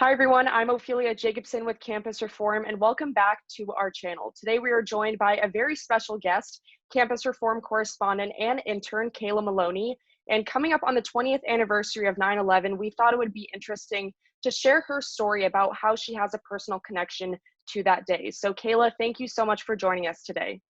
Hi, everyone. I'm Ophelie Jacobson with Campus Reform, and welcome back to our channel. Today, we are joined by a very special guest, Campus Reform correspondent and intern, Kayla Maloney. And coming up on the 20th anniversary of 9/11, we thought it would be interesting to share her story about how she has a personal connection to that day. So, Kayla, thank you so much for joining us today.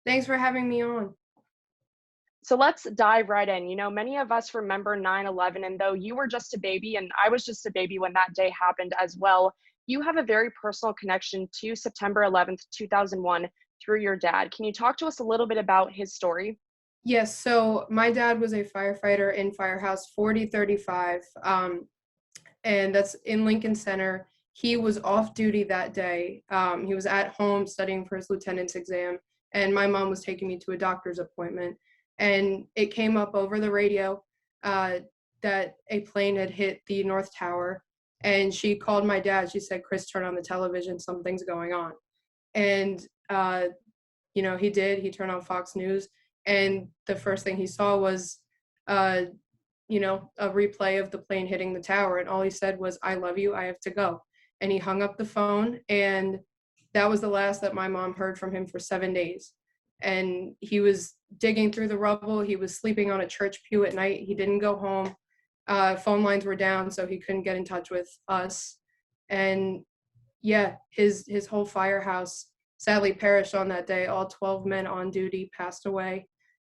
Thanks for having me on. So let's dive right in. Many of us remember 9/11, and though you were just a baby and I was just a baby when that day happened as well, you have a very personal connection to September 11th, 2001 through your dad. Can you talk to us a little bit about his story? Yes, so my dad was a firefighter in Firehouse 4035, and that's in Lincoln Center. He was off duty that day. He was at home studying for his lieutenant's exam, and my mom was taking me to a doctor's appointment. And it came up over the radio uh, that a plane had hit the North Tower. And she called my dad. She said, "Chris, turn on the television. Something's going on." And he did. He turned on Fox News, and the first thing he saw was, uh, a replay of the plane hitting the tower. And all he said was, "I love you. I have to go." And he hung up the phone, and that was the last that my mom heard from him for 7 days. And he was digging through the rubble. He was sleeping on a church pew at night. He didn't go home. Phone lines were down, so he couldn't get in touch with us. And yeah, his whole firehouse sadly perished on that day. All 12 men on duty passed away,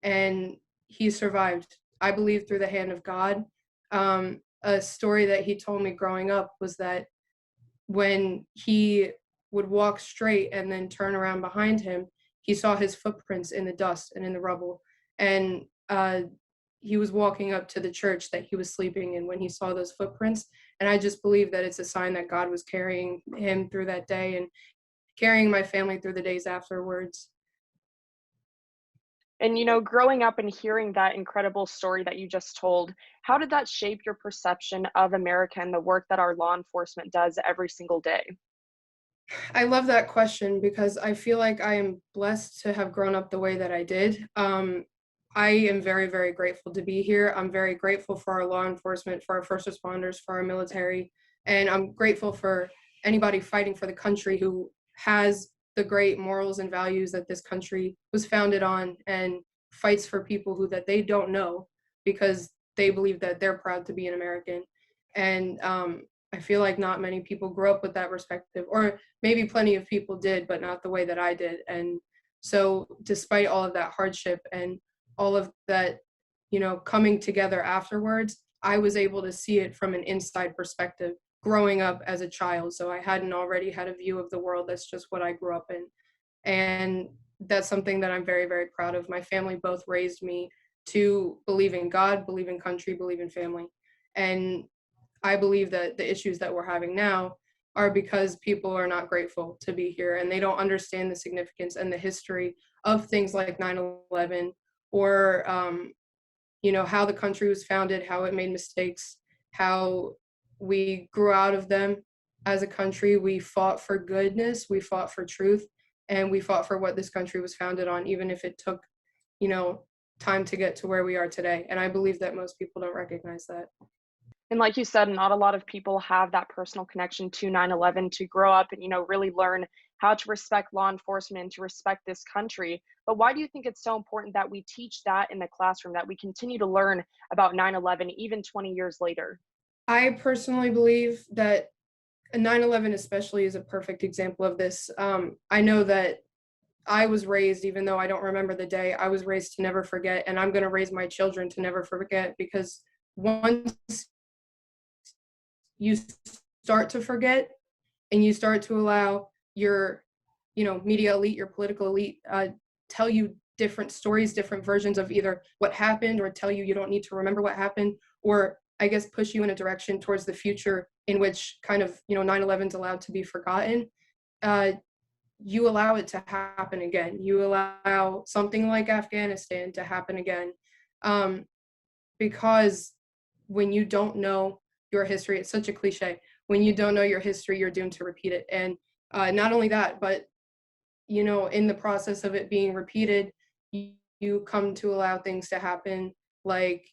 and he survived, I believe, through the hand of God. A story that he told me growing up was that when he would walk straight and then turn around behind him, he saw his footprints in the dust and in the rubble. And he was walking up to the church that he was sleeping in when he saw those footprints. And I just believe that it's a sign that God was carrying him through that day and carrying my family through the days afterwards. And, growing up and hearing that incredible story that you just told, how did that shape your perception of America and the work that our law enforcement does every single day? I love that question because I feel like I am blessed to have grown up the way that I did. I am very, very grateful to be here. I'm very grateful for our law enforcement, for our first responders, for our military, and I'm grateful for anybody fighting for the country who has the great morals and values that this country was founded on and fights for people who that they don't know because they believe that they're proud to be an American. And I feel like not many people grew up with that perspective, or maybe plenty of people did, but not the way that I did. And so, despite all of that hardship and all of that, coming together afterwards, I was able to see it from an inside perspective growing up as a child. So, I hadn't already had a view of the world. That's just what I grew up in. And that's something that I'm very, very proud of. My family both raised me to believe in God, believe in country, believe in family. And I believe that the issues that we're having now are because people are not grateful to be here and they don't understand the significance and the history of things like 9/11 or, how the country was founded, how it made mistakes, how we grew out of them as a country. We fought for goodness, we fought for truth, and we fought for what this country was founded on, even if it took, you know, time to get to where we are today. And I believe that most people don't recognize that. And like you said, not a lot of people have that personal connection to 9/11 to grow up and, really learn how to respect law enforcement and to respect this country. But why do you think it's so important that we teach that in the classroom, that we continue to learn about 9/11 even 20 years later? I personally believe that 9/11 especially is a perfect example of this. I know that I was raised, even though I don't remember the day, I was raised to never forget, and I'm going to raise my children to never forget because once you start to forget and you start to allow your, media elite, your political elite, tell you different stories, different versions of either what happened, or tell you you don't need to remember what happened, or I guess push you in a direction towards the future in which kind of 9/11 is allowed to be forgotten. uh, you allow it to happen again. You allow something like Afghanistan to happen again, um, because when you don't know your history, it's such a cliche. When you don't know your history, you're doomed to repeat it. And not only that, but in the process of it being repeated, you come to allow things to happen like,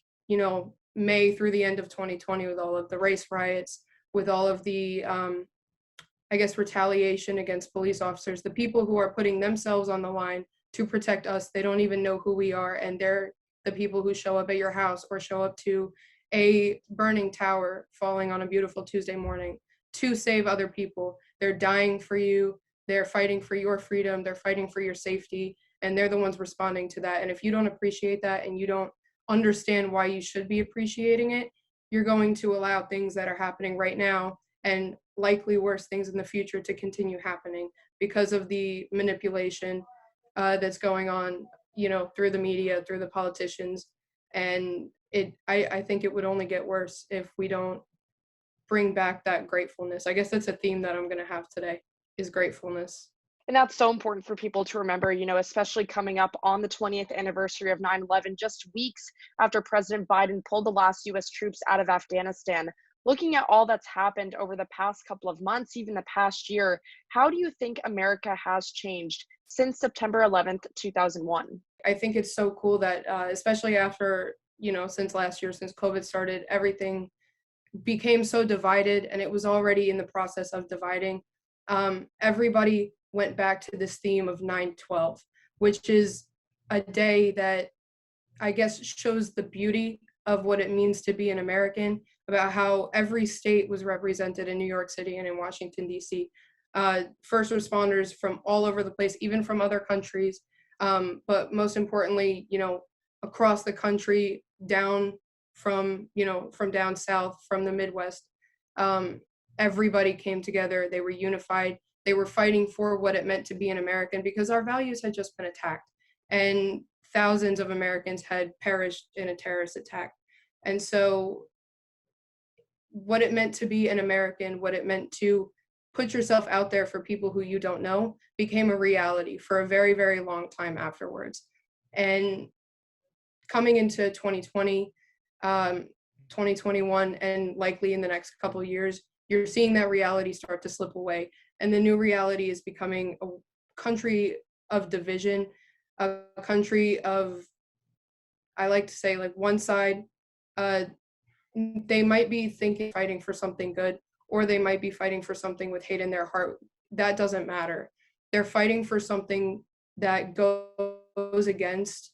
May through the end of 2020 with all of the race riots, with all of the, I guess, retaliation against police officers, the people who are putting themselves on the line to protect us. They don't even know who we are, and they're the people who show up at your house or show up to a burning tower falling on a beautiful Tuesday morning to save other people. They're dying for you. They're fighting for your freedom. They're fighting for your safety, and they're the ones responding to that. And if you don't appreciate that and you don't understand why you should be appreciating it, you're going to allow things that are happening right now and likely worse things in the future to continue happening because of the manipulation that's going on, through the media, through the politicians. And I think it would only get worse if we don't bring back that gratefulness. I guess that's a theme that I'm going to have today, is gratefulness. And that's so important for people to remember, especially coming up on the 20th anniversary of 9/11, just weeks after President Biden pulled the last US troops out of Afghanistan. Looking at all that's happened over the past couple of months, even the past year, how do you think America has changed since September 11th, 2001? I think it's so cool that, especially after, since last year, since COVID started, everything became so divided, and it was already in the process of dividing. Everybody went back to this theme of 9/12, which is a day that I guess shows the beauty of what it means to be an American, about how every state was represented in New York City and in Washington, D.C. First responders from all over the place, even from other countries, but most importantly, across the country, down from down south, from the Midwest. Everybody came together. They were unified. They were fighting for what it meant to be an American, because our values had just been attacked, and thousands of Americans had perished in a terrorist attack. And so what it meant to be an American, what it meant to put yourself out there for people who you don't know, became a reality for a very, very long time afterwards. And coming into 2020, 2021, and likely in the next couple of years, you're seeing that reality start to slip away. And the new reality is becoming a country of division, a country of, I like to say, like, one side, they might be thinking, fighting for something good, or they might be fighting for something with hate in their heart. That doesn't matter. They're fighting for something that goes against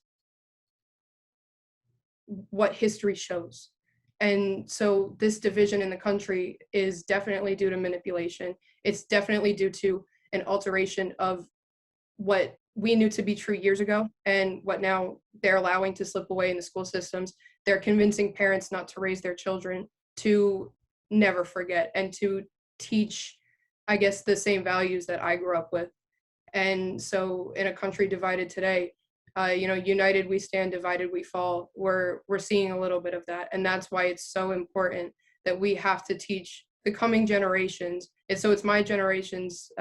what history shows. And so this division in the country is definitely due to manipulation. It's definitely due to an alteration of what we knew to be true years ago and what now they're allowing to slip away in the school systems. They're convincing parents not to raise their children to never forget and to teach, I guess, the same values that I grew up with. And so in a country divided today, united we stand, divided we fall. We're seeing a little bit of that, and that's why it's so important that we have to teach the coming generations. And so it's my generation's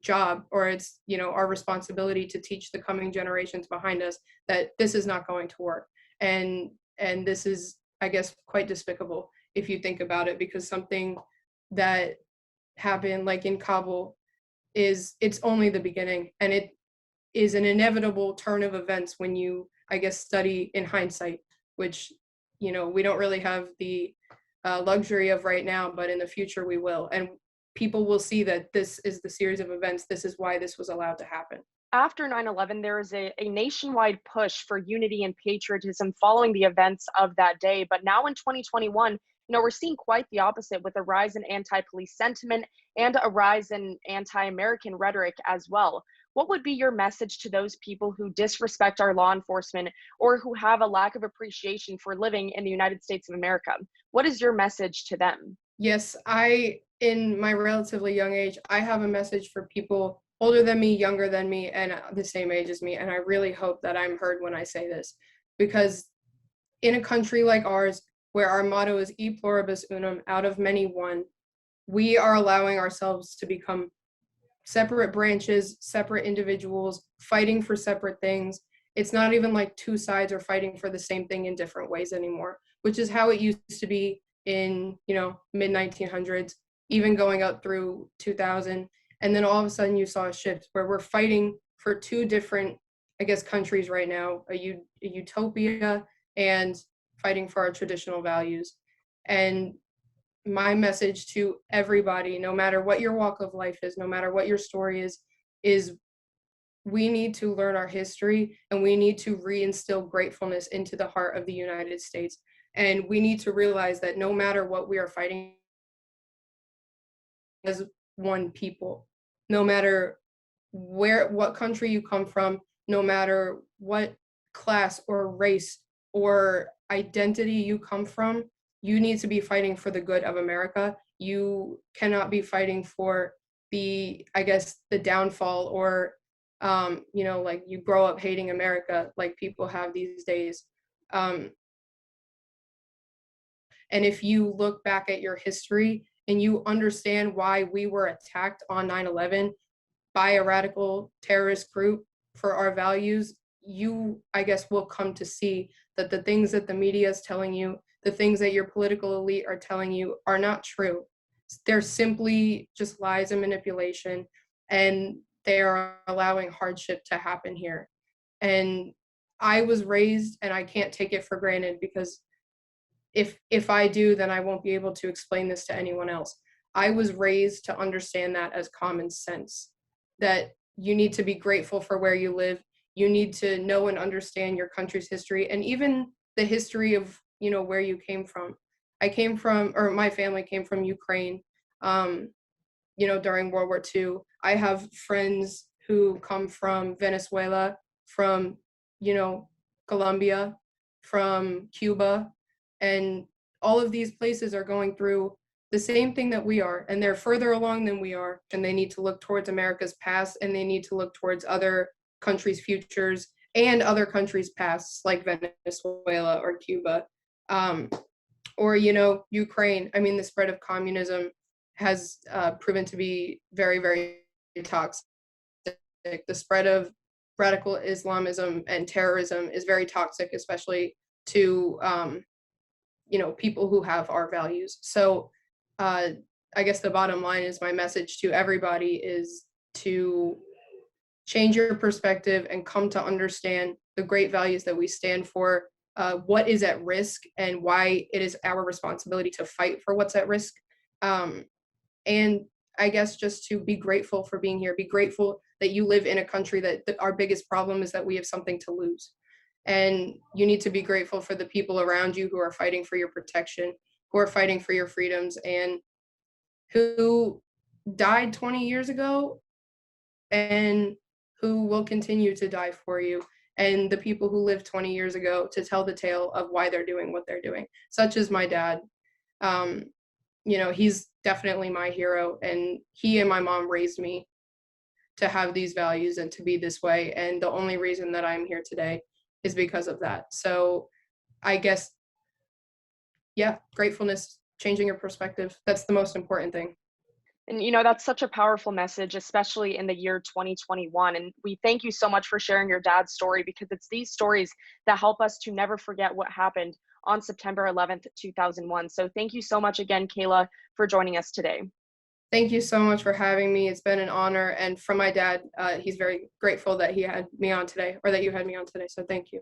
job, or it's our responsibility to teach the coming generations behind us that this is not going to work, and this is, I guess, quite despicable if you think about it, because something that happened like in Kabul it's only the beginning, and it is an inevitable turn of events when you, I guess, study in hindsight, which, we don't really have the luxury of right now, but in the future we will. And people will see that this is the series of events. This is why this was allowed to happen. After 9/11, there was a nationwide push for unity and patriotism following the events of that day. But now in 2021, we're seeing quite the opposite, with a rise in anti-police sentiment and a rise in anti-American rhetoric as well. What would be your message to those people who disrespect our law enforcement or who have a lack of appreciation for living in the United States of America? What is your message to them? Yes, in my relatively young age, I have a message for people older than me, younger than me, and the same age as me. And I really hope that I'm heard when I say this, because in a country like ours, where our motto is e pluribus unum, out of many one, we are allowing ourselves to become separate branches, separate individuals, fighting for separate things. It's not even like two sides are fighting for the same thing in different ways anymore, which is how it used to be in, mid 1900s, even going up through 2000. And then all of a sudden you saw a shift where we're fighting for two different, I guess, countries right now, a utopia and fighting for our traditional values. And my message to everybody, no matter what your walk of life is, no matter what your story is we need to learn our history, and we need to reinstill gratefulness into the heart of the United States. And we need to realize that no matter what, we are fighting as one people, no matter what country you come from, no matter what class or race or identity you come from, you need to be fighting for the good of America. You cannot be fighting for the downfall, or like you grow up hating America like people have these days. And if you look back at your history and you understand why we were attacked on 9/11 by a radical terrorist group for our values, you, I guess, will come to see that the things that the media is telling you, the things that your political elite are telling you, are not true. They're simply just lies and manipulation, and they are allowing hardship to happen here. And I was raised, and I can't take it for granted, because if I do, then I won't be able to explain this to anyone else. I was raised to understand that as common sense, that you need to be grateful for where you live. You need to know and understand your country's history, and even the history of, where you came from. My family came from Ukraine, during World War II. I have friends who come from Venezuela, from, Colombia, from Cuba, and all of these places are going through the same thing that we are, and they're further along than we are, and they need to look towards America's past, and they need to look towards other countries' futures and other countries' pasts, like Venezuela or Cuba, or Ukraine. I mean, the spread of communism has proven to be very, very toxic. The spread of radical Islamism and terrorism is very toxic, especially to people who have our values. So I guess the bottom line is, my message to everybody is to change your perspective and come to understand the great values that we stand for, what is at risk, and why it is our responsibility to fight for what's at risk. And I guess just to be grateful for being here, be grateful that you live in a country that our biggest problem is that we have something to lose. And you need to be grateful for the people around you who are fighting for your protection, who are fighting for your freedoms, and who died 20 years ago and who will continue to die for you. And the people who lived 20 years ago to tell the tale of why they're doing what they're doing, such as my dad. He's definitely my hero, and he and my mom raised me to have these values and to be this way. And the only reason that I'm here today is because of that. So I guess, yeah, gratefulness, changing your perspective, that's the most important thing. And that's such a powerful message, especially in the year 2021. And we thank you so much for sharing your dad's story, because it's these stories that help us to never forget what happened on September 11th, 2001. So thank you so much again, Kayla, for joining us today. Thank you so much for having me. It's been an honor. And from my dad, he's very grateful that he had me on today, or that you had me on today. So thank you.